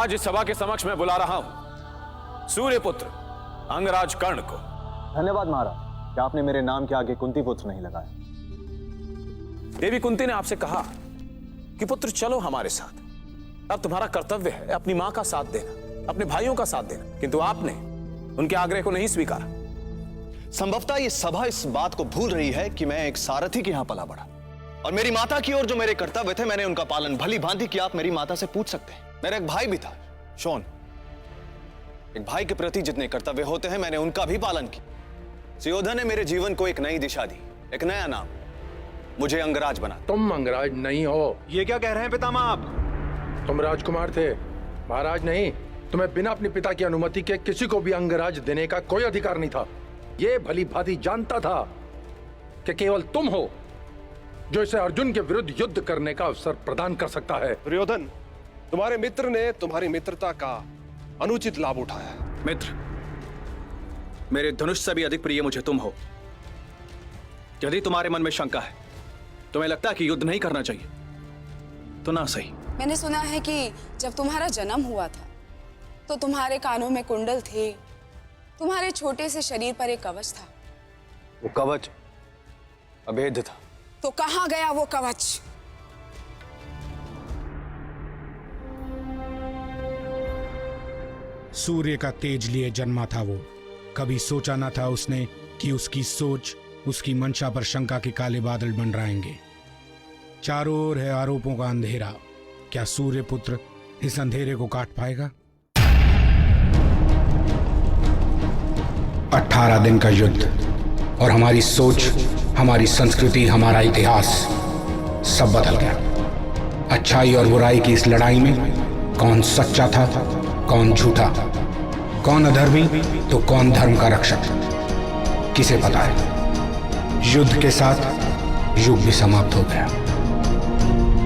आज इस सभा के समक्ष मैं बुला रहा हूं सूर्यपुत्र अंगराज कर्ण को। धन्यवाद महाराज, क्या आपने मेरे नाम के आगे कुंती पुत्र नहीं लगाया? देवी कुंती ने आपसे कहा कि पुत्र चलो हमारे साथ। अब तुम्हारा कर्तव्य है अपनी मां का साथ देना, अपने भाइयों का साथ देना, किंतु आपने उनके आग्रह को नहीं स्वीकारा। संभवतः ये सभा इस बात को भूल रही है कि मैं एक सारथी के यहां पला बढ़ा और मेरी माता की ओर जो मेरे कर्तव्य थे मैंने उनका पालन भली भांति किया। आप मेरी माता से पूछ सकते हैं। मेरा एक भाई भी था शोन। एक भाई के प्रति जितने कर्तव्य होते हैं मैंने उनका भी पालन किया। सुयोधन ने मेरे जीवन को एक नई दिशा दी, एक नया नाम, मुझे अंगराज बना। तुम अंगराज नहीं हो। ये क्या कह रहे हैं पितामह आप? तुम राजकुमार थे, महाराज नहीं। तुम्हें बिना अपने पिता की अनुमति के किसी को भी अंगराज देने का कोई अधिकार नहीं था। ये भली भांति जानता था कि केवल तुम हो जो इसे अर्जुन के विरुद्ध युद्ध करने का अवसर प्रदान कर सकता है। दुर्योधन, तुम्हारे मित्र ने तुम्हारी मित्रता का अनुचित लाभ उठाया। मित्र, मेरे धनुष से भी अधिक प्रिय मुझे तुम हो। यदि तुम्हारे मन में शंका है, तुम्हें लगता है कि युद्ध नहीं करना चाहिए, तो ना सही। मैंने सुना है कि जब तुम्हारा जन्म हुआ था तो तुम्हारे कानों में कुंडल थे, तुम्हारे छोटे से शरीर पर एक कवच था। वो कवच अभेद्य था। तो कहां गया वो कवच? सूर्य का तेज लिए जन्मा था वो। कभी सोचा न था उसने कि उसकी सोच, उसकी मंशा पर शंका के काले बादल मंडराएंगे। चारों ओर है आरोपों का अंधेरा। क्या सूर्य पुत्र इस अंधेरे को काट पाएगा? 18 दिन का युद्ध और हमारी सोच, हमारी संस्कृति, हमारा इतिहास सब बदल गया। अच्छाई और बुराई की इस लड़ाई में कौन सच्चा था, कौन झूठा, कौन अधर्मी तो कौन धर्म का रक्षक, किसे पता है। युद्ध के साथ युग भी समाप्त हो गया।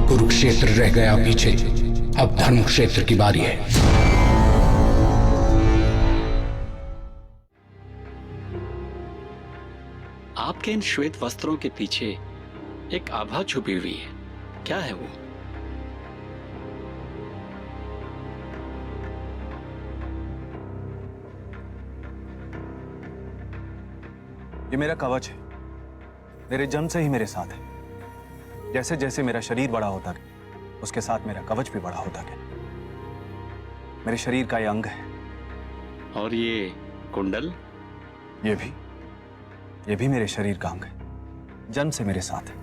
कुरुक्षेत्र रह गया पीछे, अब धर्म क्षेत्र की बारी है। आपके इन श्वेत वस्त्रों के पीछे एक आभा छुपी हुई है, क्या है वो? ये मेरा कवच है। मेरे जन्म से ही मेरे साथ है। जैसे जैसे मेरा शरीर बड़ा होता गया, उसके साथ मेरा कवच भी बड़ा होता गया। मेरे शरीर का ये अंग है। और ये कुंडल? ये भी मेरे शरीर का अंग है। जन्म से मेरे साथ है।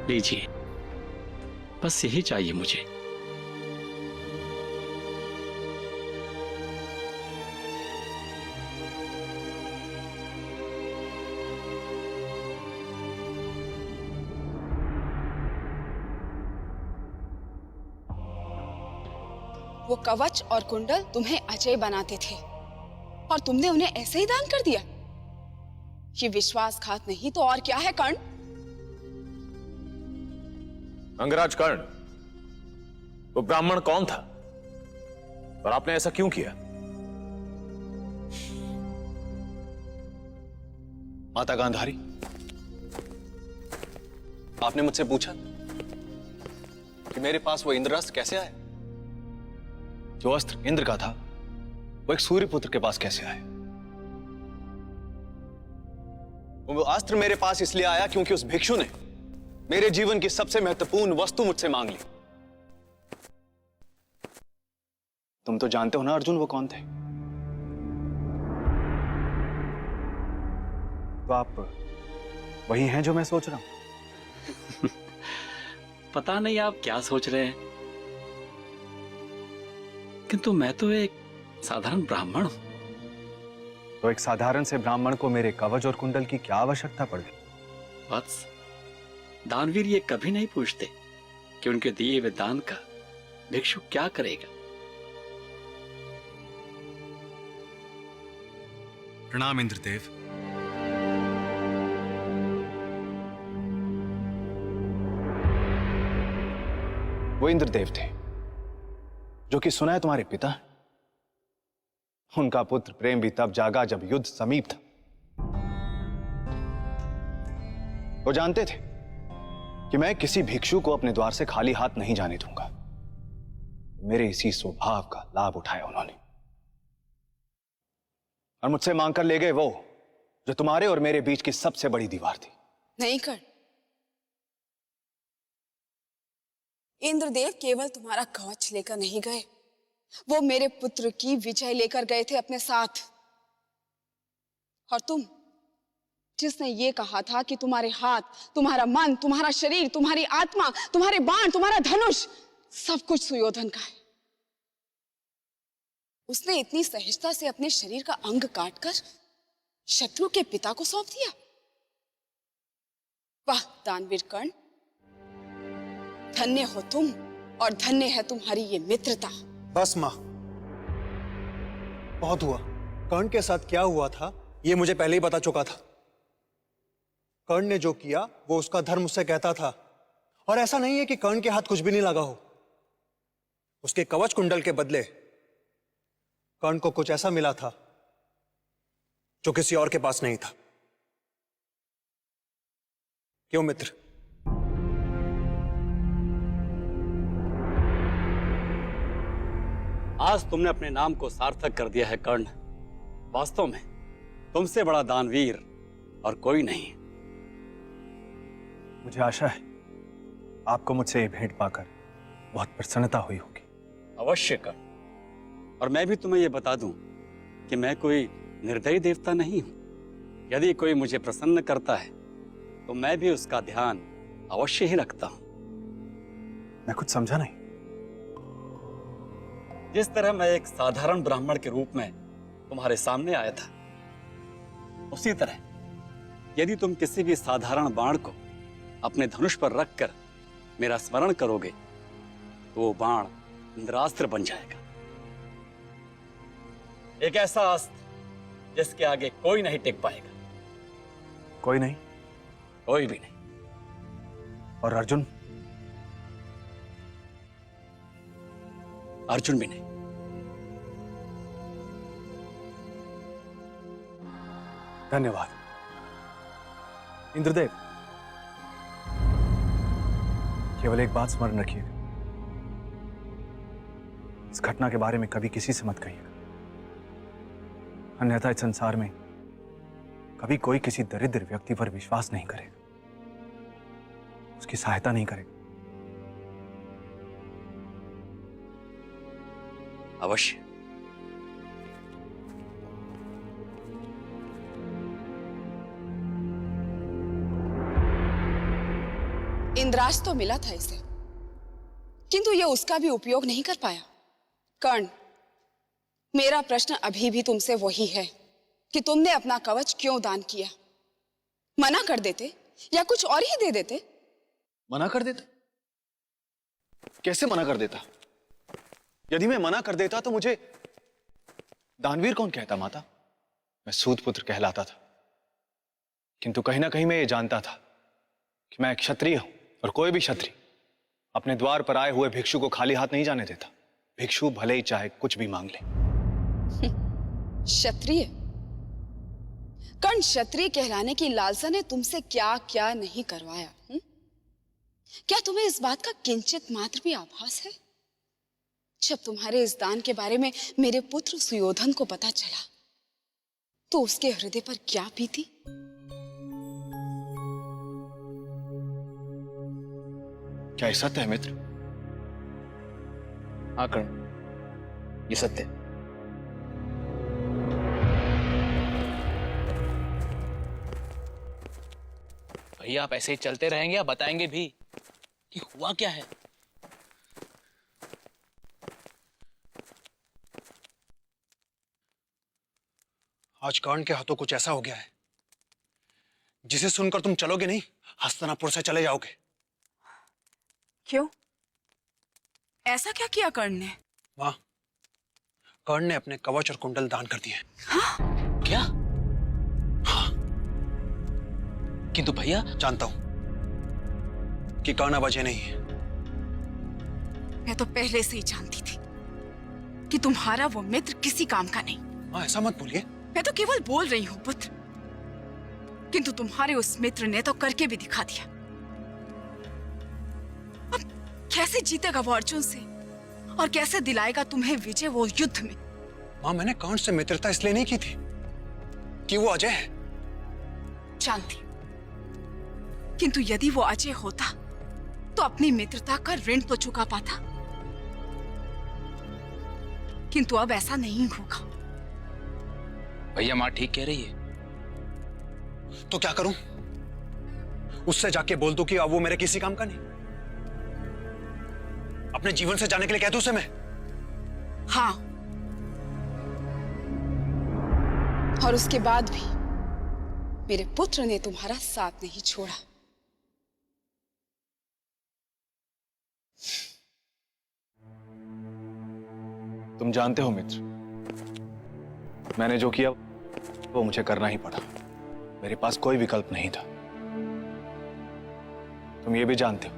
लीजिए, बस यही चाहिए मुझे। वो कवच और कुंडल तुम्हें अजय बनाते थे और तुमने उन्हें ऐसे ही दान कर दिया। ये विश्वासघात नहीं तो और क्या है कर्ण? अंगराज कर्ण, वो ब्राह्मण कौन था और आपने ऐसा क्यों किया? माता गांधारी, आपने मुझसे पूछा कि मेरे पास वो इंद्रास्त्र कैसे आया। जो अस्त्र इंद्र का था वो एक सूर्यपुत्र के पास कैसे आया? वो अस्त्र मेरे पास इसलिए आया क्योंकि उस भिक्षु ने मेरे जीवन की सबसे महत्वपूर्ण वस्तु मुझसे मांग ली। तुम तो जानते हो ना अर्जुन वो कौन थे। तो आप वही हैं जो मैं सोच रहा हूं। पता नहीं आप क्या सोच रहे हैं, किंतु मैं तो एक साधारण ब्राह्मण हूं। तो एक साधारण से ब्राह्मण को मेरे कवच और कुंडल की क्या आवश्यकता पड़ गई? वत्स, दानवीर ये कभी नहीं पूछते कि उनके दिए हुए दान का भिक्षु क्या करेगा। प्रणाम इंद्रदेव। वो इंद्रदेव थे जो कि सुना है तुम्हारे पिता हैं। उनका पुत्र प्रेम भी तब जागा जब युद्ध समीप था। वो जानते थे कि मैं किसी भिक्षु को अपने द्वार से खाली हाथ नहीं जाने दूंगा। मेरे इसी स्वभाव का लाभ उठाया उन्होंने और मुझसे मांगकर ले गए वो जो तुम्हारे और मेरे बीच की सबसे बड़ी दीवार थी। नहीं कर्ण, इंद्रदेव केवल तुम्हारा कवच लेकर नहीं गए, वो मेरे पुत्र की विजय लेकर गए थे अपने साथ। और तुम, जिसने ये कहा था कि तुम्हारे हाथ, तुम्हारा मन, तुम्हारा शरीर, तुम्हारी आत्मा, तुम्हारे बाण, तुम्हारा धनुष, सब कुछ सुयोधन का है, उसने इतनी सहजता से अपने शरीर का अंग काटकर शत्रु के पिता को सौंप दिया। वाह दानवीर कर्ण, धन्य हो तुम और धन्य है तुम्हारी ये मित्रता। बस मां, बहुत हुआ। कर्ण के साथ क्या हुआ था ये मुझे पहले ही पता चुका था। कर्ण ने जो किया वो उसका धर्म उससे कहता था, और ऐसा नहीं है कि कर्ण के हाथ कुछ भी नहीं लगा हो। उसके कवच कुंडल के बदले कर्ण को कुछ ऐसा मिला था जो किसी और के पास नहीं था। क्यों मित्र? आज तुमने अपने नाम को सार्थक कर दिया है कर्ण। वास्तव में तुमसे बड़ा दानवीर और कोई नहीं। मुझे आशा है आपको मुझसे ये भेंट पाकर बहुत प्रसन्नता हुई होगी। अवश्य कर्ण, और मैं भी तुम्हें यह बता दूं कि मैं कोई निर्दयी देवता नहीं हूं। यदि कोई मुझे प्रसन्न करता है तो मैं भी उसका ध्यान अवश्य ही रखता हूं। मैं कुछ समझा नहीं। जिस तरह मैं एक साधारण ब्राह्मण के रूप में तुम्हारे सामने आया था, उसी तरह यदि तुम किसी भी साधारण बाण को अपने धनुष पर रखकर मेरा स्मरण करोगे तो वो बाण इंद्रास्त्र बन जाएगा। एक ऐसा अस्त्र जिसके आगे कोई नहीं टिक पाएगा। कोई नहीं? कोई भी नहीं। और अर्जुन? अर्जुन भी नहीं। धन्यवाद इंद्रदेव। केवल एक बात स्मरण रखिएगा, इस घटना के बारे में कभी किसी से मत कहिएगा, अन्यथा इस संसार में कभी कोई किसी दरिद्र व्यक्ति पर विश्वास नहीं करेगा, उसकी सहायता नहीं करेगा। अवश्य। इंद्रास्त्र तो मिला था इसे, किंतु यह उसका भी उपयोग नहीं कर पाया। कर्ण, मेरा प्रश्न अभी भी तुमसे वही है कि तुमने अपना कवच क्यों दान किया? मना कर देते या कुछ और ही दे देते? मना कर देता? कैसे मना कर देता? यदि मैं मना कर देता तो मुझे दानवीर कौन कहता माता? मैं सूत पुत्र कहलाता था। किंतु कहीं ना कहीं मैं ये जानता था कि मैं एक क्षत्रिय हूं, और कोई भी क्षत्रिय अपने द्वार पर आए हुए भिक्षु को खाली हाथ नहीं जाने देता। भिक्षु भले ही चाहे कुछ भी मांग ले। क्षत्रिय? कर्ण, क्षत्रिय कहलाने की लालसा ने तुमसे क्या क्या नहीं करवाया? क्या तुम्हें इस बात का किंचित मात्र भी आभास है? जब तुम्हारे इस दान के बारे में मेरे पुत्र सुयोधन को पता चला तो उसके हृदय पर क्या बीती? क्या ये सत्य है मित्र? हाँ कर्ण, ये सत्य है। भैया आप ऐसे ही चलते रहेंगे या बताएंगे भी कि हुआ क्या है? आज कर्ण के हाथों कुछ ऐसा हो गया है जिसे सुनकर तुम चलोगे नहीं, हस्तिनापुर से चले जाओगे। क्यों? ऐसा क्या किया कर्ण ने? वाह, कर्ण ने अपने कवच और कुंडल दान कर दिए। क्या? हाँ। किंतु भैया, जानता हूं कि कर्ण अब अजय नहीं है। मैं तो पहले से ही जानती थी कि तुम्हारा वो मित्र किसी काम का नहीं। हाँ, ऐसा मत बोलिए। मैं तो केवल बोल रही हूँ पुत्र, किंतु तुम्हारे उस मित्र ने तो करके भी दिखा दिया। कैसे जीतेगा वो अर्जुन से और कैसे दिलाएगा तुम्हें विजय वो युद्ध में? मां, मैंने कर्ण से मित्रता इसलिए नहीं की थी कि वो अजय है। जानती, किंतु यदि वो अजय होता तो अपनी मित्रता का ऋण तो चुका पाता, किंतु अब ऐसा नहीं होगा। भैया माँ ठीक कह रही है। तो क्या करूं? उससे जाके बोल दूं कि अब वो मेरे किसी काम का नहीं? अपने जीवन से जाने के लिए कह दूं उसे मैं? हाँ, और उसके बाद भी मेरे पुत्र ने तुम्हारा साथ नहीं छोड़ा। तुम जानते हो मित्र, मैंने जो किया वो मुझे करना ही पड़ा। मेरे पास कोई विकल्प नहीं था। तुम ये भी जानते हो,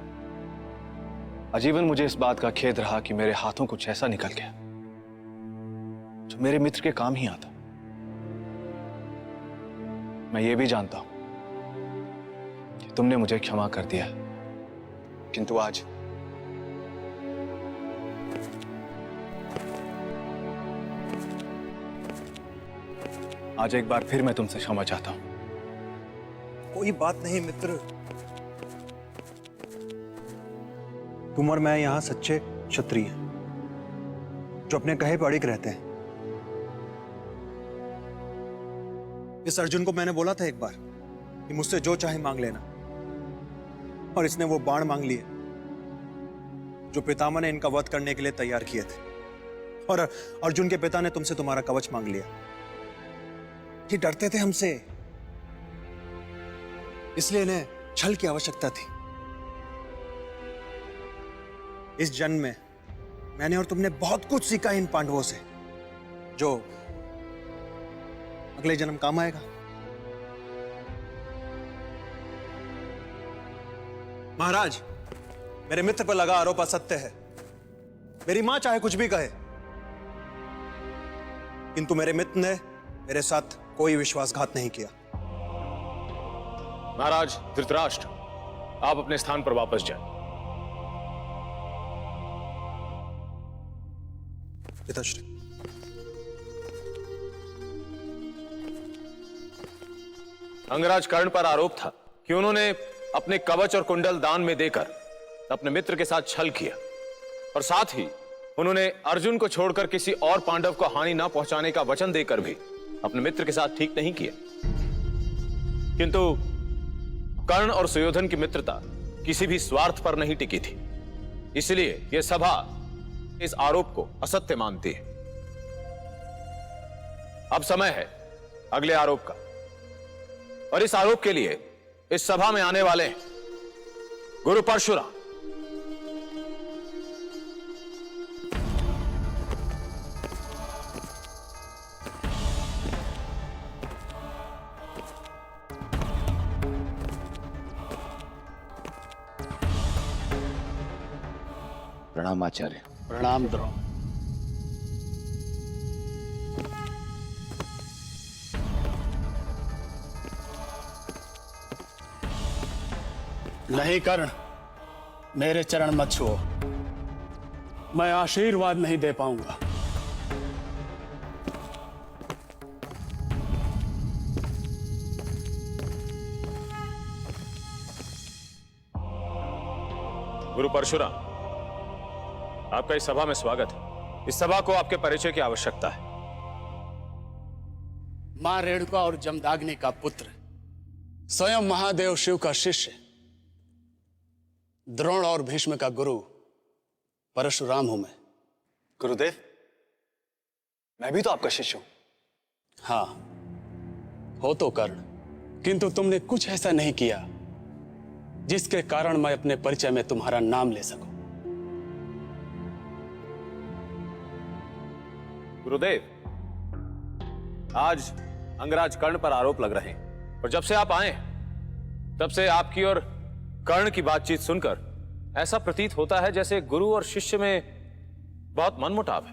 आजीवन मुझे इस बात का खेद रहा कि मेरे हाथों कुछ ऐसा निकल गया जो मेरे मित्र के काम ही आता। मैं ये भी जानता हूं कि तुमने मुझे क्षमा कर दिया, किंतु आज एक बार फिर मैं तुमसे क्षमा चाहता हूं। कोई बात नहीं मित्र, तुम और मैं यहां सच्चे क्षत्रिय हैं जो अपने कहे पे अड़िग रहते हैं। इस अर्जुन को मैंने बोला था एक बार कि मुझसे जो चाहे मांग लेना, और इसने वो बाण मांग लिए जो पितामह ने इनका वध करने के लिए तैयार किए थे, और अर्जुन के पिता ने तुमसे तुम्हारा कवच मांग लिया। ये डरते थे हमसे, इसलिए इन्हें छल की आवश्यकता थी। इस जन्म में मैंने और तुमने बहुत कुछ सीखा इन पांडवों से, जो अगले जन्म काम आएगा। महाराज, मेरे मित्र पर लगा आरोप असत्य है। मेरी मां चाहे कुछ भी कहे, किंतु मेरे मित्र ने मेरे साथ कोई विश्वासघात नहीं किया। महाराज धृतराष्ट्र, आप अपने स्थान पर वापस जाएं। पिताश्री, अंगराज कर्ण पर आरोप था कि उन्होंने अपने कवच और कुंडल दान में देकर अपने मित्र के साथ छल किया, और साथ ही उन्होंने अर्जुन को छोड़कर किसी और पांडव को हानि ना पहुंचाने का वचन देकर भी अपने मित्र के साथ ठीक नहीं किया। किंतु कर्ण और सुयोधन की मित्रता किसी भी स्वार्थ पर नहीं टिकी थी, इसलिए यह सभा इस आरोप को असत्य मानती है। अब समय है अगले आरोप का, और इस आरोप के लिए इस सभा में आने वाले हैं गुरु परशुराम। प्रणाम आचार्य। प्रणाम द्रोण। नहीं कर्ण, मेरे चरण मत छुओ, मैं आशीर्वाद नहीं दे पाऊंगा। गुरु परशुराम, आपका इस सभा में स्वागत है। इस सभा को आपके परिचय की आवश्यकता है। मां रेणुका और जमदाग्नि का पुत्र, स्वयं महादेव शिव का शिष्य, द्रोण और भीष्म का गुरु परशुराम हूं मैं। गुरुदेव, मैं भी तो आपका शिष्य हूं। हाँ, हो तो कर्ण, किंतु तुमने कुछ ऐसा नहीं किया जिसके कारण मैं अपने परिचय में तुम्हारा नाम ले सकूं। गुरुदेव, आज अंगराज कर्ण पर आरोप लग रहे हैं, और जब से आप आए तब से आपकी और कर्ण की बातचीत सुनकर ऐसा प्रतीत होता है जैसे गुरु और शिष्य में बहुत मनमुटाव है।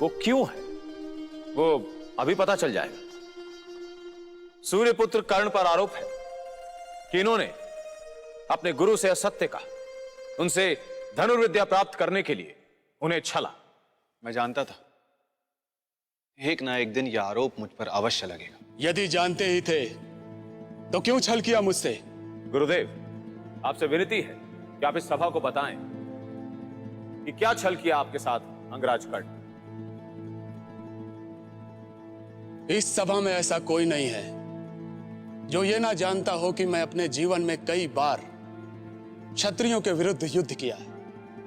वो क्यों है, वो अभी पता चल जाएगा। सूर्यपुत्र कर्ण पर आरोप है कि इन्होंने अपने गुरु से असत्य कहा उनसे धनुर्विद्या प्राप्त करने के लिए उन्हें छला। मैं जानता था एक ना एक दिन यह आरोप मुझ पर अवश्य लगेगा। यदि जानते ही थे तो क्यों छल किया मुझसे? गुरुदेव, आपसे विनती है कि आप इस सभा को बताएं कि क्या छल किया आपके साथ अंगराज कर्ण। इस सभा में ऐसा कोई नहीं है जो ये ना जानता हो कि मैं अपने जीवन में कई बार क्षत्रियों के विरुद्ध युद्ध किया है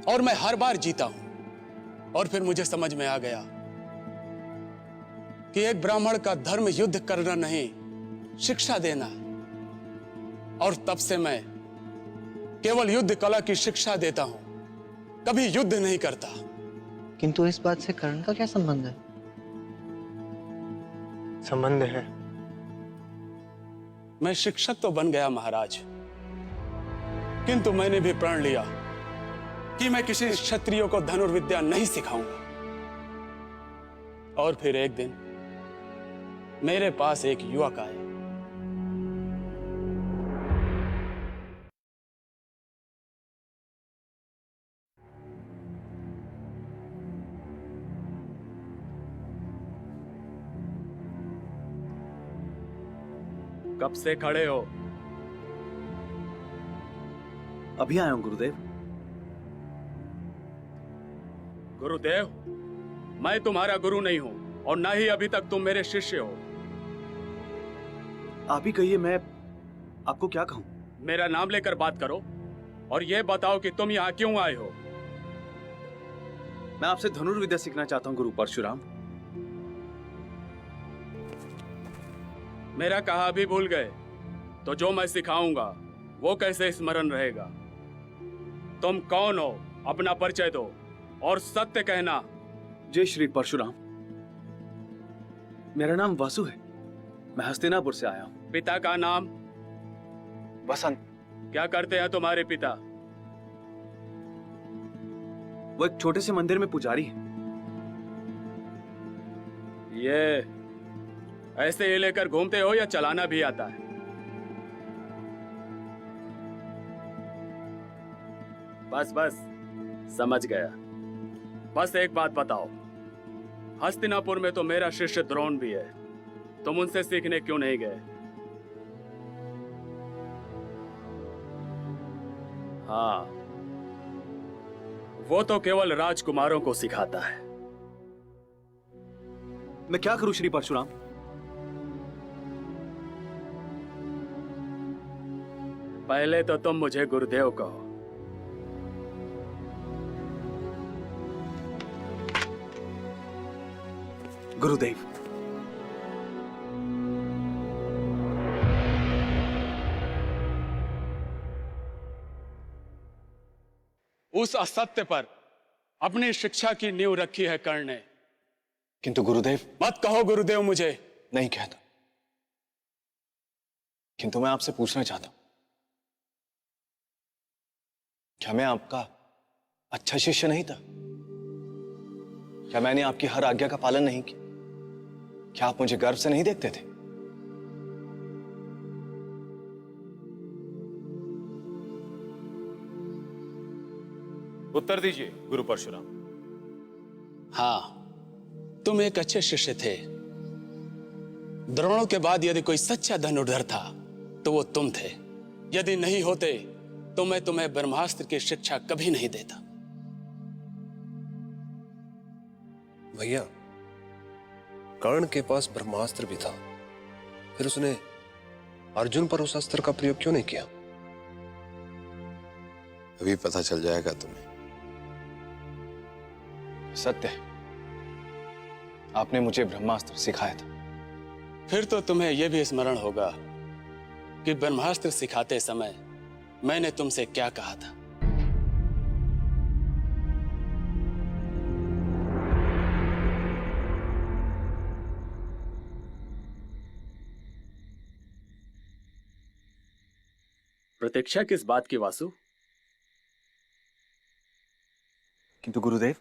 और मैं हर बार जीता हूं। और फिर मुझे समझ में आ गया कि एक ब्राह्मण का धर्म युद्ध करना नहीं, शिक्षा देना है। और तब से मैं केवल युद्ध कला की शिक्षा देता हूं, कभी युद्ध नहीं करता। किंतु इस बात से कर्ण का क्या संबंध है? संबंध है। मैं शिक्षक तो बन गया महाराज, किंतु मैंने भी प्रण लिया कि मैं किसी क्षत्रियो को धनुर्विद्या नहीं सिखाऊंगा। और फिर एक दिन मेरे पास एक युवक आया। कब से खड़े हो? अभी आया हूं गुरुदेव। गुरुदेव, मैं तुम्हारा गुरु नहीं हूं और ना ही अभी तक तुम मेरे शिष्य हो। आप ही कहिए, मैं आपको क्या कहूं? मेरा नाम लेकर बात करो और यह बताओ कि तुम यहां क्यों आए हो। मैं आपसे धनुर्विद्या सीखना चाहता हूं गुरु परशुराम। मेरा कहा भी भूल गए तो जो मैं सिखाऊंगा वो कैसे स्मरण रहेगा? तुम कौन हो? अपना परिचय दो और सत्य कहना। जय श्री परशुराम। मेरा नाम वासु है, मैं हस्तिनापुर से आया हूं। पिता का नाम? वसंत। क्या करते हैं तुम्हारे पिता? वो एक छोटे से मंदिर में पुजारी है। ये ऐसे ही लेकर घूमते हो या चलाना भी आता है? बस बस, समझ गया। बस एक बात बताओ, हस्तिनापुर में तो मेरा शिष्य द्रोण भी है, तुम उनसे सीखने क्यों नहीं गए? हाँ, वो तो केवल राजकुमारों को सिखाता है। मैं क्या करूं श्री परशुराम? पहले तो तुम मुझे गुरुदेव कहो। गुरुदेव। उस असत्य पर अपनी शिक्षा की नींव रखी है कर्ण ने। किंतु गुरुदेव। मत कहो गुरुदेव मुझे। नहीं कहता, किंतु मैं आपसे पूछना चाहता हूं, क्या मैं आपका अच्छा शिष्य नहीं था? क्या मैंने आपकी हर आज्ञा का पालन नहीं किया? क्या आप मुझे गर्व से नहीं देखते थे? उत्तर दीजिए गुरु परशुराम। हाँ, तुम एक अच्छे शिष्य थे। द्रोणों के बाद यदि कोई सच्चा धनुर्धर था तो वो तुम थे। यदि नहीं होते तो मैं तुम्हें ब्रह्मास्त्र की शिक्षा कभी नहीं देता। भैया, कर्ण के पास ब्रह्मास्त्र भी था, फिर उसने अर्जुन पर उस अस्त्र का प्रयोग क्यों नहीं किया? अभी पता चल जाएगा तुम्हें। सत्य है, आपने मुझे ब्रह्मास्त्र सिखाया था। फिर तो तुम्हें यह भी स्मरण होगा कि ब्रह्मास्त्र सिखाते समय मैंने तुमसे क्या कहा था। प्रतीक्षा किस बात की वासु? किंतु गुरुदेव,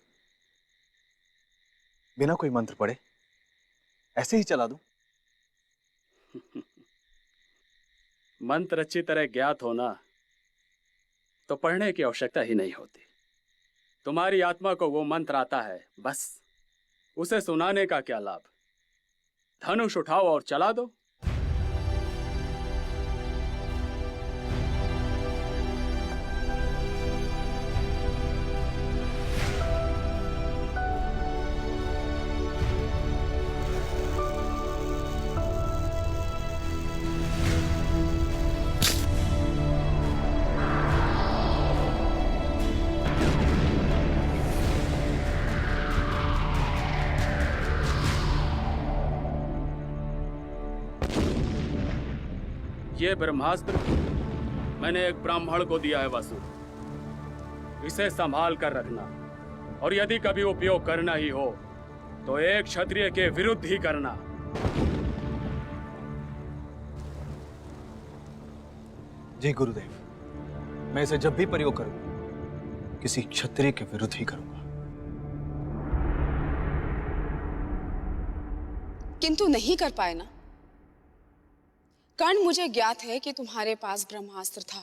बिना कोई मंत्र पढ़े ऐसे ही चला दूं? मंत्र अच्छी तरह ज्ञात होना तो पढ़ने की आवश्यकता ही नहीं होती। तुम्हारी आत्मा को वो मंत्र आता है, बस उसे सुनाने का क्या लाभ। धनुष उठाओ और चला दो। ये ब्रह्मास्त्र मैंने एक ब्राह्मण को दिया है वासु। इसे संभाल कर रखना, और यदि कभी उपयोग करना ही हो तो एक क्षत्रिय के विरुद्ध ही करना। जी गुरुदेव, मैं इसे जब भी प्रयोग करूं किसी क्षत्रिय के विरुद्ध ही करूंगा। किंतु नहीं कर पाए ना। कर्ण, मुझे ज्ञात है कि तुम्हारे पास ब्रह्मास्त्र था,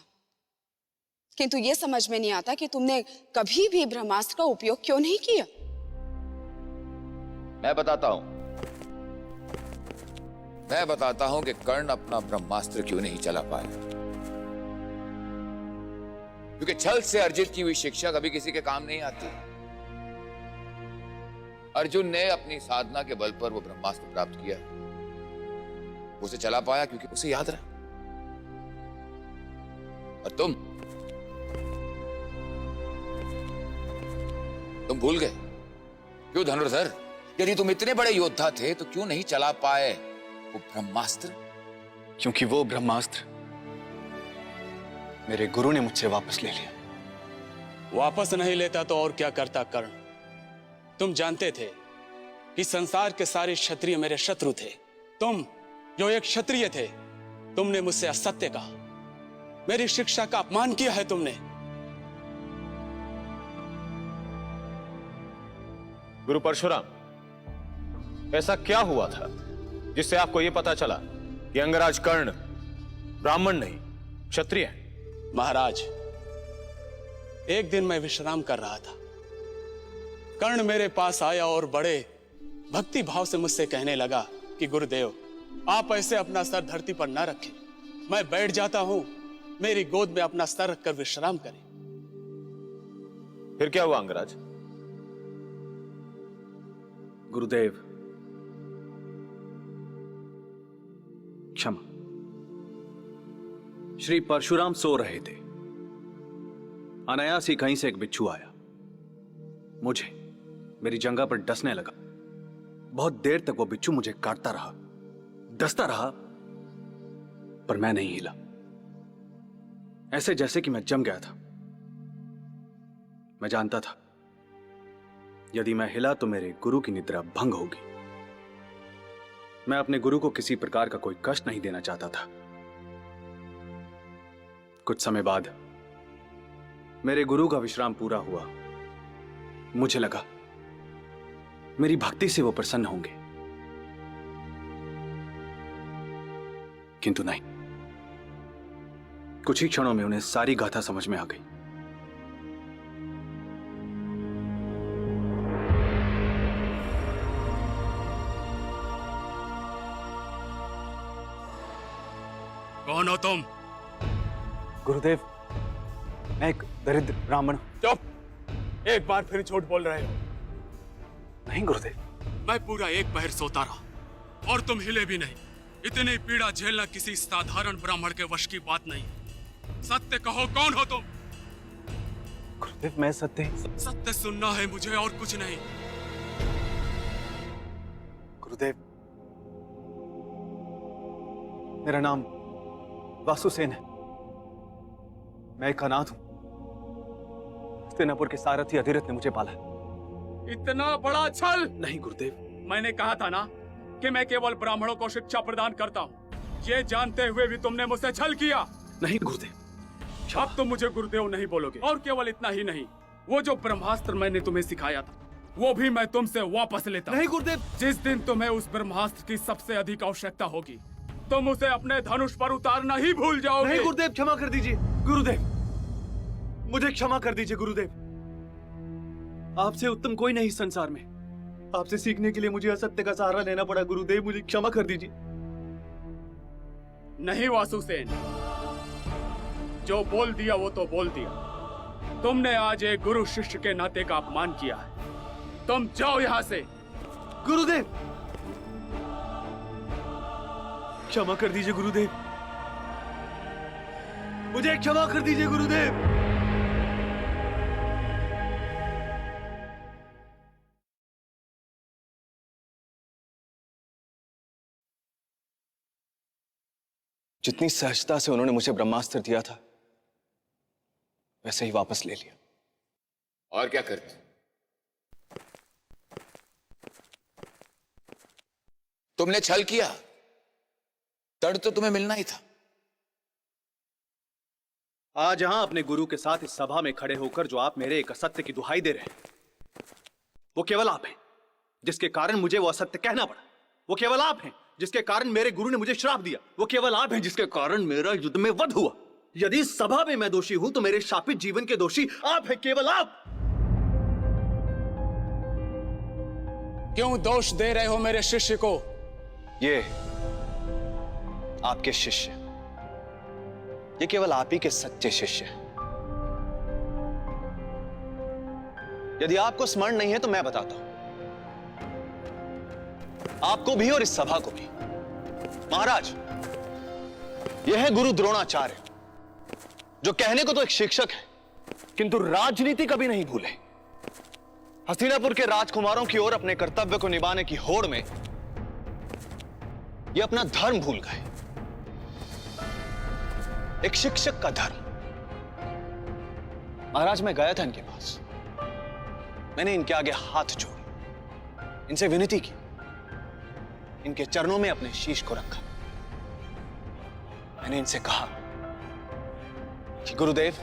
किंतु यह समझ में नहीं आता कि तुमने कभी भी ब्रह्मास्त्र का उपयोग क्यों नहीं किया। मैं बताता हूं कि कर्ण अपना ब्रह्मास्त्र क्यों नहीं चला पाया। क्योंकि छल से अर्जित की हुई शिक्षा कभी किसी के काम नहीं आती। अर्जुन ने अपनी साधना के बल पर वो ब्रह्मास्त्र प्राप्त किया, उसे चला पाया क्योंकि उसे याद रहा। और तुम भूल गए। क्यों धनुर्धर? यदि तुम इतने बड़े योद्धा थे तो क्यों नहीं चला पाए वो ब्रह्मास्त्र? क्योंकि वो ब्रह्मास्त्र मेरे गुरु ने मुझसे वापस ले लिया। वापस नहीं लेता तो और क्या करता कर्ण? तुम जानते थे कि संसार के सारे क्षत्रिय मेरे शत्रु थे। तुम जो एक क्षत्रिय थे, तुमने मुझसे असत्य कहा, मेरी शिक्षा का अपमान किया है तुमने। गुरु परशुराम, ऐसा क्या हुआ था जिससे आपको यह पता चला कि अंगराज कर्ण ब्राह्मण नहीं क्षत्रिय है? महाराज, एक दिन मैं विश्राम कर रहा था। कर्ण मेरे पास आया और बड़े भक्ति भाव से मुझसे कहने लगा कि गुरुदेव, आप ऐसे अपना सर धरती पर ना रखें, मैं बैठ जाता हूं, मेरी गोद में अपना सर रखकर विश्राम करें। फिर क्या हुआ अंगराज? गुरुदेव, क्षमा। श्री परशुराम सो रहे थे। अनायास ही कहीं से एक बिच्छू आया, मुझे मेरी जंघा पर डसने लगा। बहुत देर तक वो बिच्छू मुझे काटता रहा, डसता रहा, पर मैं नहीं हिला, ऐसे जैसे कि मैं जम गया था। मैं जानता था यदि मैं हिला तो मेरे गुरु की निद्रा भंग होगी। मैं अपने गुरु को किसी प्रकार का कोई कष्ट नहीं देना चाहता था। कुछ समय बाद मेरे गुरु का विश्राम पूरा हुआ। मुझे लगा मेरी भक्ति से वो प्रसन्न होंगे, किंतु नहीं। कुछ ही क्षणों में उन्हें सारी गाथा समझ में आ गई। कौन हो तुम? गुरुदेव, मैं एक दरिद्र ब्राह्मण। चुप! एक बार फिर झूठ बोल रहे हो। नहीं गुरुदेव। मैं पूरा एक पहर सोता रहा और तुम हिले भी नहीं। इतनी पीड़ा झेलना किसी साधारण ब्राह्मण के वश की बात नहीं। सत्य कहो, कौन हो तुम? गुरुदेव, मैं सत्य सुनना है मुझे और कुछ नहीं। गुरुदेव, मेरा नाम वासुसेन है। मैं एक अनाथ हूं। हस्तिनापुर के सारथी अधिरथ ने मुझे पाला। इतना बड़ा छल! नहीं गुरुदेव। मैंने कहा था ना कि मैं केवल ब्राह्मणों को शिक्षा प्रदान करता हूँ। ये जानते हुए भी तुमने मुझसे छल किया। नहीं गुरुदेव। अब तुम मुझे गुरुदेव नहीं बोलोगे। और केवल इतना ही नहीं, वो जो ब्रह्मास्त्र मैंने तुम्हें सिखाया था वो भी मैं तुमसे वापस लेता। नहीं गुरुदेव। जिस दिन तुम्हें उस ब्रह्मास्त्र की सबसे अधिक आवश्यकता होगी तुम उसे अपने धनुष पर उतारना ही भूल जाओगे। नहीं गुरुदेव, क्षमा कर दीजिए। गुरुदेव, मुझे क्षमा कर दीजिए गुरुदेव। आपसे उत्तम कोई नहीं संसार में। आपसे सीखने के लिए मुझे असत्य का सहारा लेना पड़ा गुरुदेव, मुझे क्षमा कर दीजिए। नहीं वासुसेन, जो बोल दिया वो तो बोल दिया। तुमने आज एक गुरु शिष्य के नाते का अपमान किया है। तुम जाओ यहां से। गुरुदेव क्षमा कर दीजिए गुरुदेव, मुझे क्षमा कर दीजिए गुरुदेव। जितनी सहजता से उन्होंने मुझे ब्रह्मास्त्र दिया था वैसे ही वापस ले लिया। और क्या करते? तुमने छल किया, तड़ तो तुम्हें मिलना ही था। आज यहां अपने गुरु के साथ इस सभा में खड़े होकर जो आप मेरे एक असत्य की दुहाई दे रहे हैं, वो केवल आप हैं जिसके कारण मुझे वो असत्य कहना पड़ा। वो केवल आप हैं जिसके कारण मेरे गुरु ने मुझे श्राप दिया। वो केवल आप हैं जिसके कारण मेरा युद्ध में वध हुआ। यदि इस सभा में मैं दोषी हूं तो मेरे शापित जीवन के दोषी आप हैं, केवल आप। क्यों दोष दे रहे हो मेरे शिष्य को? ये आपके शिष्य, ये केवल आप ही के सच्चे शिष्य हैं। यदि आपको स्मरण नहीं है तो मैं बताता हूं, आपको भी और इस सभा को भी। महाराज, यह है गुरु द्रोणाचार्य, जो कहने को तो एक शिक्षक है किंतु राजनीति कभी नहीं भूले। हस्तिनापुर के राजकुमारों की ओर अपने कर्तव्य को निभाने की होड़ में ये अपना धर्म भूल गए, एक शिक्षक का धर्म। महाराज, मैं गया था इनके पास, मैंने इनके आगे हाथ जोड़े, इनसे विनती की, इनके चरणों में अपने शीश को रखा। मैंने इनसे कहा कि गुरुदेव,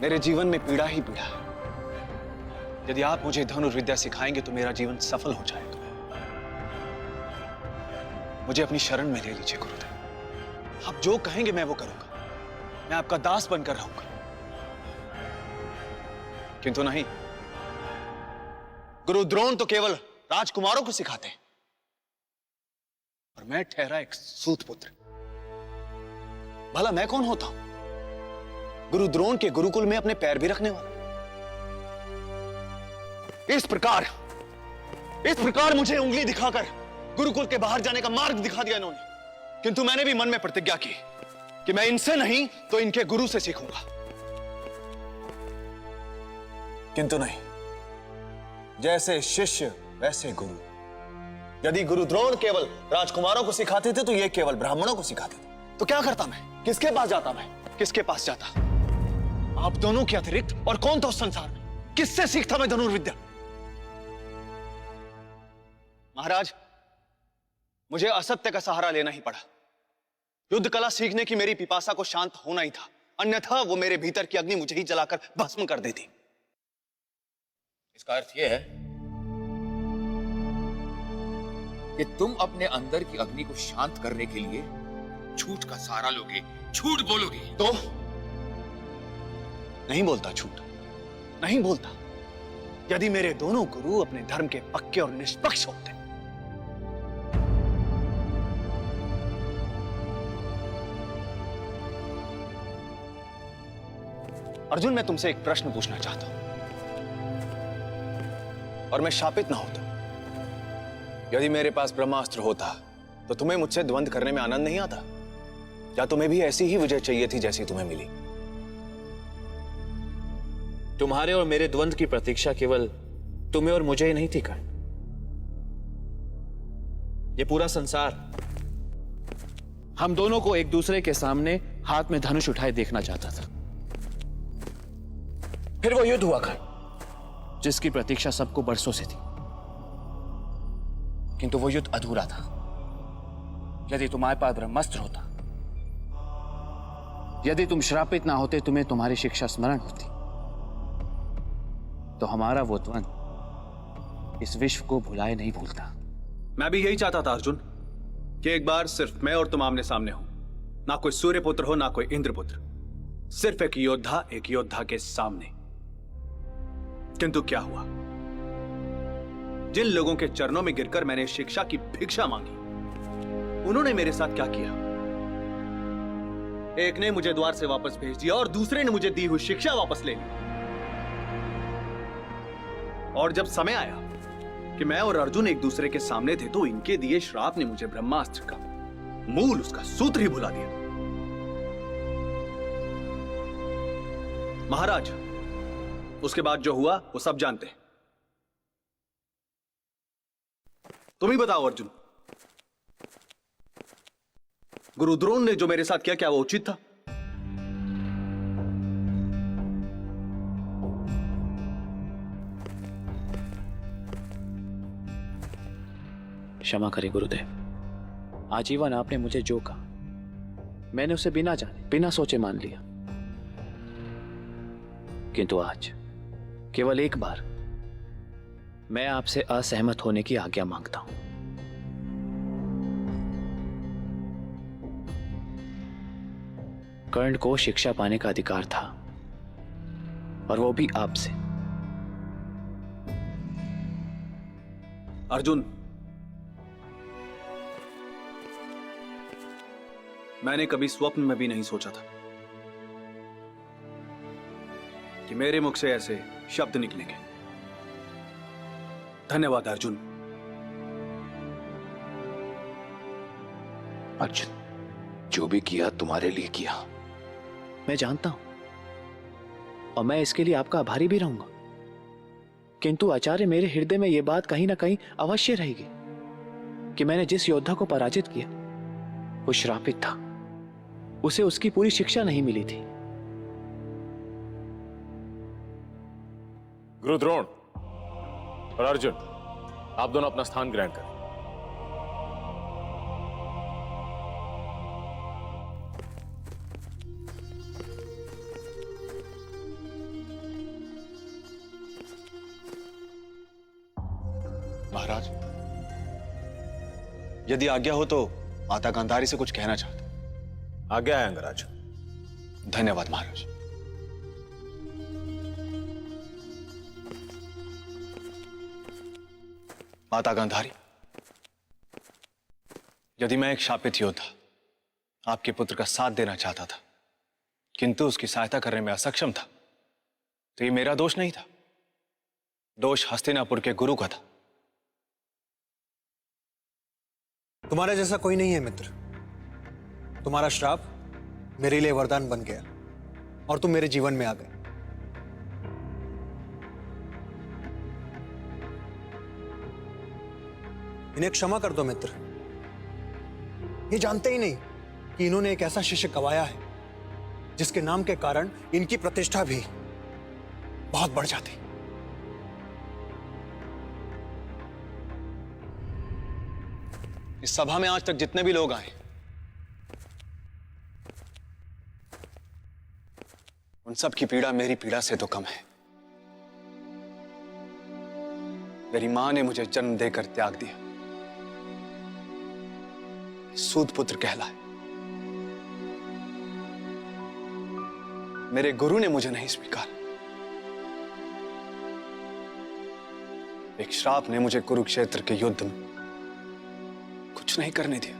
मेरे जीवन में पीड़ा ही पीड़ा है। यदि आप मुझे धनुर्विद्या सिखाएंगे तो मेरा जीवन सफल हो जाएगा। मुझे अपनी शरण में ले लीजिए गुरुदेव, आप जो कहेंगे मैं वो करूंगा, मैं आपका दास बनकर रहूंगा। किंतु नहीं, गुरु द्रोण तो केवल राजकुमारों को सिखाते हैं और मैं ठहरा एक सूत पुत्र। भला मैं कौन होता हूं गुरु द्रोण के गुरुकुल में अपने पैर भी रखने वाला? इस प्रकार मुझे उंगली दिखाकर गुरुकुल के बाहर जाने का मार्ग दिखा दिया इन्होंने। किंतु मैंने भी मन में प्रतिज्ञा की कि मैं इनसे नहीं तो इनके गुरु से सीखूंगा। किंतु नहीं, जैसे शिष्य वैसे गुरु। यदि गुरु द्रोण केवल राजकुमारों को सिखाते थे तो ये केवल ब्राह्मणों को सिखाते थे। तो क्या करता मैं? किसके पास जाता मैं? किसके पास जाता? आप दोनों के अतिरिक्त और कौन था उस संसार में? किससे सीखता मैं धनुर्विद्या? महाराज, मुझे असत्य का सहारा लेना ही पड़ा। युद्ध कला सीखने की मेरी पिपासा को शांत होना ही था, अन्यथा वो मेरे भीतर की अग्नि मुझे ही जलाकर भस्म कर देती। इसका अर्थ यह है कि तुम अपने अंदर की अग्नि को शांत करने के लिए झूठ का सहारा लोगे, झूठ बोलोगे। तो नहीं बोलता झूठ, नहीं बोलता। यदि मेरे दोनों गुरु अपने धर्म के पक्के और निष्पक्ष होते। अर्जुन, मैं तुमसे एक प्रश्न पूछना चाहता हूं और मैं शापित ना होता। यदि मेरे पास ब्रह्मास्त्र होता तो तुम्हें मुझसे द्वंद्व करने में आनंद नहीं आता? या तुम्हें भी ऐसी ही विजय चाहिए थी जैसी तुम्हें मिली? तुम्हारे और मेरे द्वंद्व की प्रतीक्षा केवल तुम्हें और मुझे ही नहीं थी कर्ण। ये पूरा संसार हम दोनों को एक दूसरे के सामने हाथ में धनुष उठाए देखना चाहता था। फिर वो युद्ध हुआ कर्ण, जिसकी प्रतीक्षा सबको बरसों से थी, किंतु वो युद्ध अधूरा था। यदि तुम्हारे पास ब्रह्मास्त्र होता, यदि तुम श्रापित ना होते, तुम्हें तुम्हारी शिक्षा स्मरण होती, तो हमारा वो द्वंद्व इस विश्व को भुलाए नहीं भूलता। मैं भी यही चाहता था अर्जुन, कि एक बार सिर्फ मैं और तुम आमने सामने हो, ना कोई सूर्यपुत्र हो ना कोई इंद्रपुत्र। सिर्फ एक योद्धा के सामने। किंतु क्या हुआ? जिन लोगों के चरणों में गिरकर मैंने शिक्षा की भिक्षा मांगी, उन्होंने मेरे साथ क्या किया? एक ने मुझे द्वार से वापस भेज दिया और दूसरे ने मुझे दी हुई शिक्षा वापस ले ली। और जब समय आया कि मैं और अर्जुन एक दूसरे के सामने थे, तो इनके दिए श्राप ने मुझे ब्रह्मास्त्र का मूल, उसका सूत्र ही भुला दिया। महाराज, उसके बाद जो हुआ वो सब जानते हैं। तुम ही बताओ अर्जुन, गुरु द्रोण ने जो मेरे साथ किया, क्या वो उचित था? क्षमा करें गुरुदेव, आजीवन आपने मुझे जो कहा मैंने उसे बिना जाने बिना सोचे मान लिया। किंतु आज केवल एक बार मैं आपसे असहमत होने की आज्ञा मांगता हूं। कर्ण को शिक्षा पाने का अधिकार था, और वो भी आपसे। अर्जुन, मैंने कभी स्वप्न में भी नहीं सोचा था कि मेरे मुख से ऐसे शब्द निकलेंगे। धन्यवाद अर्जुन। अर्जुन, जो भी किया तुम्हारे लिए किया। मैं जानता हूं, और मैं इसके लिए आपका आभारी भी रहूंगा। किंतु आचार्य, मेरे हृदय में यह बात कहीं ना कहीं अवश्य रहेगी कि मैंने जिस योद्धा को पराजित किया वो श्रापित था, उसे उसकी पूरी शिक्षा नहीं मिली थी। गुरु द्रोण और अर्जुन, आप दोनों अपना स्थान ग्रहण करें। महाराज, यदि आज्ञा हो तो माता गांधारी से कुछ कहना चाहता। आज्ञा है अंगराज। धन्यवाद महाराज। माता गांधारी, यदि मैं एक शापित योद्धा आपके पुत्र का साथ देना चाहता था, किंतु उसकी सहायता करने में असक्षम था, तो ये मेरा दोष नहीं था, दोष हस्तिनापुर के गुरु का था। तुम्हारा जैसा कोई नहीं है मित्र। तुम्हारा श्राप मेरे लिए वरदान बन गया और तुम मेरे जीवन में आ गए। इन्हें क्षमा कर दो मित्र। ये जानते ही नहीं कि इन्होंने एक ऐसा शिष्य गवाया है जिसके नाम के कारण इनकी प्रतिष्ठा भी बहुत बढ़ जाती। इस सभा में आज तक जितने भी लोग आए, उन सब की पीड़ा मेरी पीड़ा से तो कम है। मेरी मां ने मुझे जन्म देकर त्याग दिया, सूत पुत्र कहलाए। मेरे गुरु ने मुझे नहीं स्वीकारा। एक श्राप ने मुझे कुरुक्षेत्र के युद्ध में कुछ नहीं करने दिया।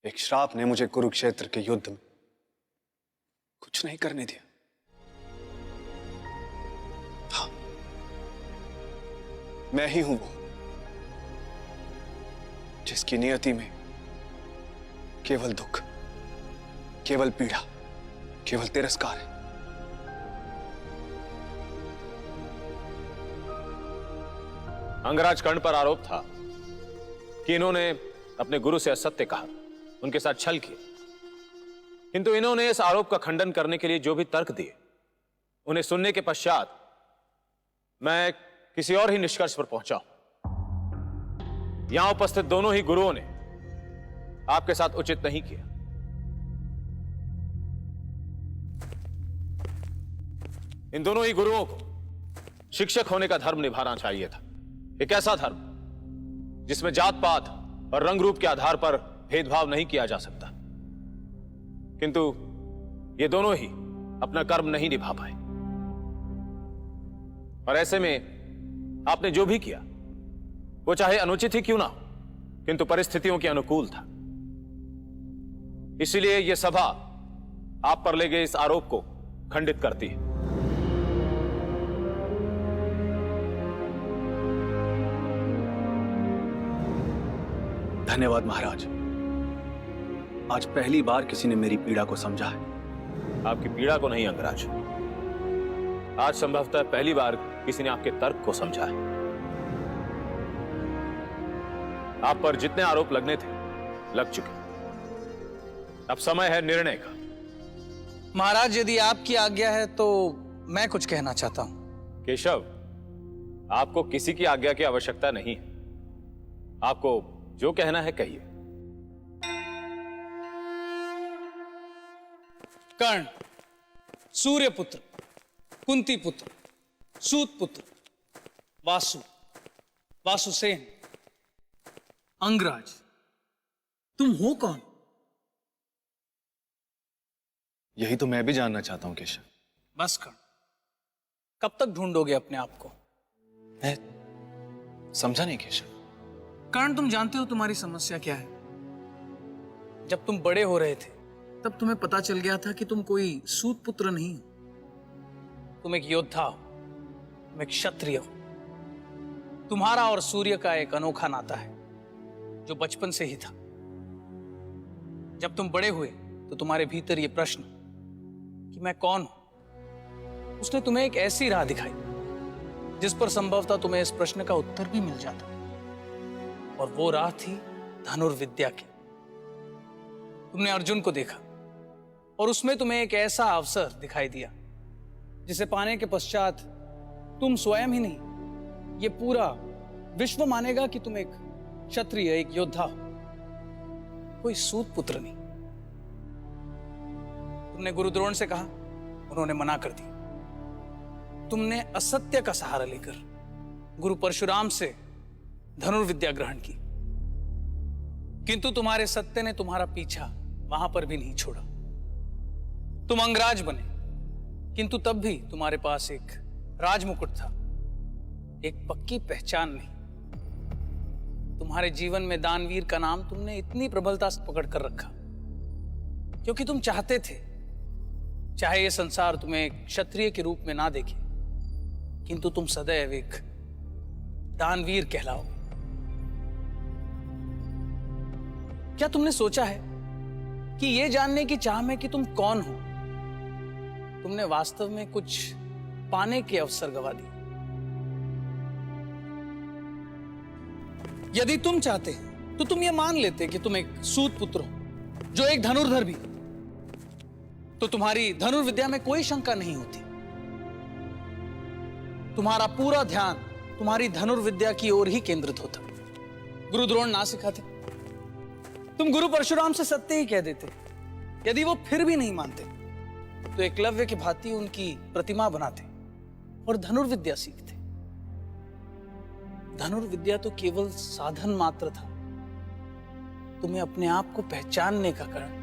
एक श्राप ने मुझे कुरुक्षेत्र के युद्ध में कुछ नहीं करने दिया। हाँ, मैं ही हूं वो जिसकी नियति में केवल दुख, केवल पीड़ा, केवल तिरस्कार है। अंगराज कर्ण पर आरोप था कि इन्होंने अपने गुरु से असत्य कहा, उनके साथ छल किया। किंतु इन्होंने इस आरोप का खंडन करने के लिए जो भी तर्क दिए, उन्हें सुनने के पश्चात मैं किसी और ही निष्कर्ष पर पहुंचा हूं। यहां उपस्थित दोनों ही गुरुओं ने आपके साथ उचित नहीं किया। इन दोनों ही गुरुओं को शिक्षक होने का धर्म निभाना चाहिए था। एक ऐसा धर्म जिसमें जात पात और रंग रूप के आधार पर भेदभाव नहीं किया जा सकता। किंतु ये दोनों ही अपना कर्म नहीं निभा पाए, और ऐसे में आपने जो भी किया वो चाहे अनुचित ही क्यों ना हो, किंतु परिस्थितियों के अनुकूल था। इसलिए यह सभा आप पर ले गए इस आरोप को खंडित करती है। धन्यवाद महाराज। आज पहली बार किसी ने मेरी पीड़ा को समझा है। आपकी पीड़ा को नहीं अंगराज, आज संभवतः पहली बार किसी ने आपके तर्क को समझा है। आप पर जितने आरोप लगने थे लग चुके, अब समय है निर्णय का। महाराज, यदि आपकी आज्ञा है तो मैं कुछ कहना चाहता हूं। केशव, आपको किसी की आज्ञा की आवश्यकता नहीं है। आपको जो कहना है कहिए। कर्ण, सूर्य पुत्र, कुंती पुत्र, सूत पुत्र, वासु, वासुसेन, अंगराज, तुम हो कौन? यही तो मैं भी जानना चाहता हूं केशव। बस कर्ण, कब तक ढूंढोगे अपने आप को? मैं समझा नहीं केशव। कर्ण, तुम जानते हो तुम्हारी समस्या क्या है? जब तुम बड़े हो रहे थे तब तुम्हें पता चल गया था कि तुम कोई सूत पुत्र नहीं हो। तुम एक योद्धा हो, तुम एक क्षत्रिय हो। तुम्हारा और सूर्य का एक अनोखा नाता है जो बचपन से ही था। जब तुम बड़े हुए तो तुम्हारे भीतर यह प्रश्न कि मैं कौन हूं, उसने तुम्हें एक ऐसी राह दिखाई जिस पर संभवतः तुम्हें इस प्रश्न का उत्तर भी मिल जाता, और वो राह थी धनुर्विद्या की। तुमने अर्जुन को देखा और उसमें तुम्हें एक ऐसा अवसर दिखाई दिया जिसे पाने के पश्चात तुम स्वयं ही नहीं, ये पूरा विश्व मानेगा कि तुम एक क्षत्रिय, एक योद्धा हो, कोई सूत पुत्र नहीं। तुमने गुरु द्रोण से कहा, उन्होंने मना कर दी। तुमने असत्य का सहारा लेकर गुरु परशुराम से धनुर्विद्या ग्रहण की, किंतु तुम्हारे सत्य ने तुम्हारा पीछा वहां पर भी नहीं छोड़ा। तुम अंगराज बने, किंतु तब भी तुम्हारे पास एक राजमुकुट था, एक पक्की पहचान नहीं। तुम्हारे जीवन में दानवीर का नाम तुमने इतनी प्रबलता से पकड़ कर रखा क्योंकि तुम चाहते थे, चाहे ये संसार तुम्हें एक क्षत्रिय के रूप में ना देखे, किंतु तुम सदैव एक दानवीर कहलाओ। क्या तुमने सोचा है कि ये जानने की चाह में कि तुम कौन हो, तुमने वास्तव में कुछ पाने के अवसर गवा दिए? यदि तुम चाहते तो तुम ये मान लेते कि तुम एक सूत पुत्र हो जो एक धनुर्धर भी, तो तुम्हारी धनुर्विद्या में कोई शंका नहीं होती। तुम्हारा पूरा ध्यान तुम्हारी धनुर्विद्या की ओर ही केंद्रित होता। गुरु द्रोण ना सिखाते, तुम गुरु परशुराम से सत्य ही कह देते। यदि वो फिर भी नहीं मानते तो एकलव्य की भांति उनकी प्रतिमा बनाते और धनुर्विद्या सीखते। धनुर्विद्या तो केवल साधन मात्र था, तुम्हें अपने आप को पहचानने का कारण।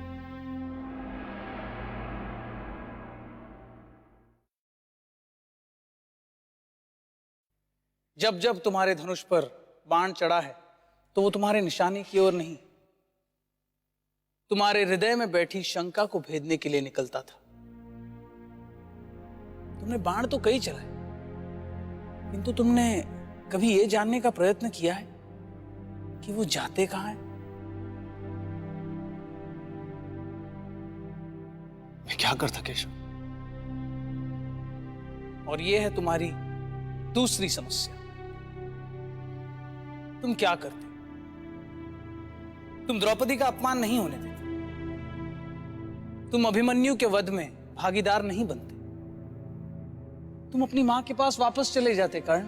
जब जब तुम्हारे धनुष पर बाण चढ़ा है तो वो तुम्हारे निशाने की ओर नहीं, तुम्हारे हृदय में बैठी शंका को भेदने के लिए निकलता था। तुमने बाण तो कई चलाए, किंतु तुमने कभी यह जानने का प्रयत्न किया है कि वो जाते कहां हैं? मैं क्या करता केशव? और ये है तुम्हारी दूसरी समस्या। तुम क्या करते? तुम द्रौपदी का अपमान नहीं होने देते, तुम अभिमन्यु के वध में भागीदार नहीं बनते, तुम अपनी मां के पास वापस चले जाते। कर्ण,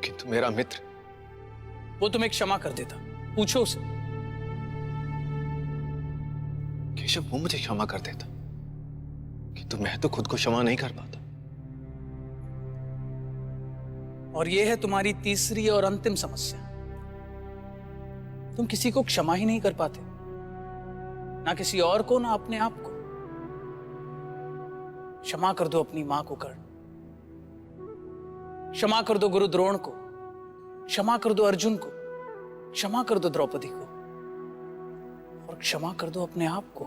किंतु मेरा मित्र, वो तुम्हें क्षमा कर देता, पूछो उसे। केशव, वो मुझे क्षमा कर देता, किंतु मैं तो खुद को क्षमा नहीं कर पाता। और यह है तुम्हारी तीसरी और अंतिम समस्या। तुम किसी को क्षमा ही नहीं कर पाते, ना किसी और को, ना अपने आप को। क्षमा कर दो अपनी मां को कर्ण, क्षमा कर दो गुरु द्रोण को, क्षमा कर दो अर्जुन को, क्षमा कर दो द्रौपदी को, और क्षमा कर दो अपने आप को।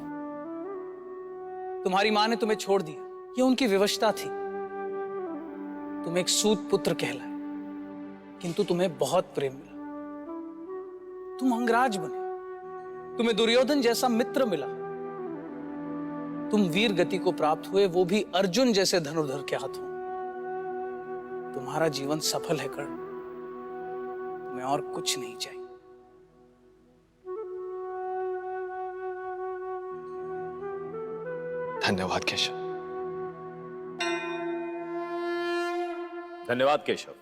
तुम्हारी मां ने तुम्हें छोड़ दिया, ये उनकी विवशता थी। तुम एक सूत पुत्र कहलाए, किंतु तुम्हें बहुत प्रेम मिला। तुम अंगराज बने, तुम्हें दुर्योधन जैसा मित्र मिला। तुम वीर गति को प्राप्त हुए, वो भी अर्जुन जैसे धनुर्धर के हाथों। तुम्हारा जीवन सफल है कर्ण, तुम्हें और कुछ नहीं चाहिए। धन्यवाद केशव। धन्यवाद केशव।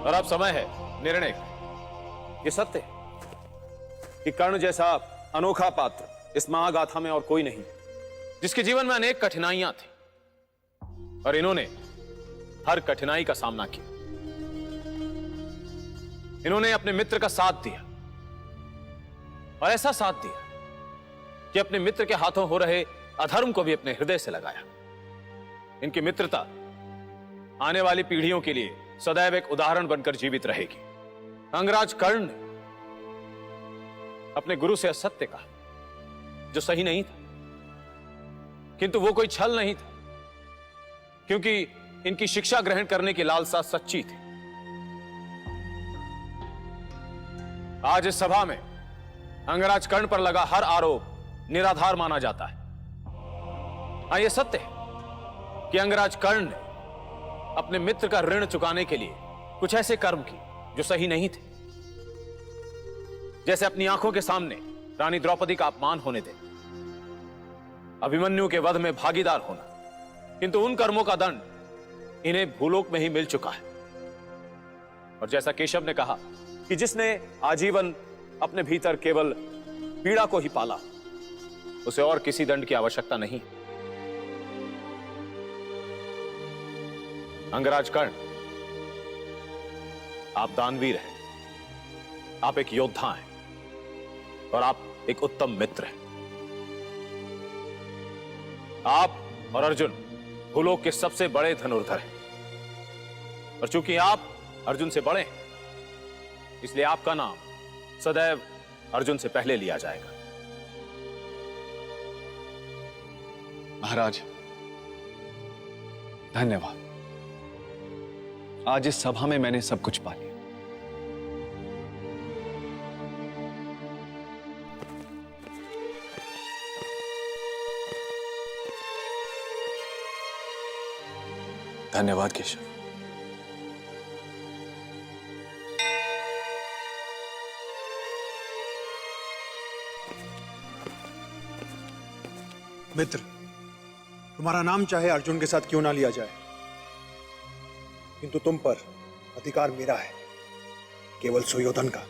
और अब समय है निर्णय का। ये सत्य है कि कर्ण जैसा अनोखा पात्र इस महागाथा में और कोई नहीं, जिसके जीवन में अनेक कठिनाइयां थी और इन्होंने हर कठिनाई का सामना किया। इन्होंने अपने मित्र का साथ दिया, और ऐसा साथ दिया कि अपने मित्र के हाथों हो रहे अधर्म को भी अपने हृदय से लगाया। इनकी मित्रता आने वाली पीढ़ियों के लिए सदैव एक उदाहरण बनकर जीवित रहेगी। अंगराज कर्ण ने अपने गुरु से असत्य कहा, जो सही नहीं था, किंतु वो कोई छल नहीं था, क्योंकि इनकी शिक्षा ग्रहण करने की लालसा सच्ची थी। आज इस सभा में अंगराज कर्ण पर लगा हर आरोप निराधार माना जाता है। हाँ, यह सत्य है कि अंगराज कर्ण ने अपने मित्र का ऋण चुकाने के लिए कुछ ऐसे कर्म किए जो सही नहीं थे, जैसे अपनी आंखों के सामने रानी द्रौपदी का अपमान होने देना, अभिमन्यु के वध में भागीदार होना, किंतु उन कर्मों का दंड इन्हें भूलोक में ही मिल चुका है। और जैसा केशव ने कहा कि जिसने आजीवन अपने भीतर केवल पीड़ा को ही पाला, उसे और किसी दंड की आवश्यकता नहीं। अंगराज कर्ण, आप दानवीर हैं, आप एक योद्धा हैं, और आप एक उत्तम मित्र हैं। आप और अर्जुन भूलोक के सबसे बड़े धनुर्धर हैं, और चूंकि आप अर्जुन से बड़े हैं, इसलिए आपका नाम सदैव अर्जुन से पहले लिया जाएगा। महाराज, धन्यवाद। आज इस सभा में मैंने सब कुछ पा लिया। धन्यवाद केशव। मित्र, तुम्हारा नाम चाहे अर्जुन के साथ क्यों ना लिया जाए, किंतु तुम पर अधिकार मेरा है, केवल सुयोधन का।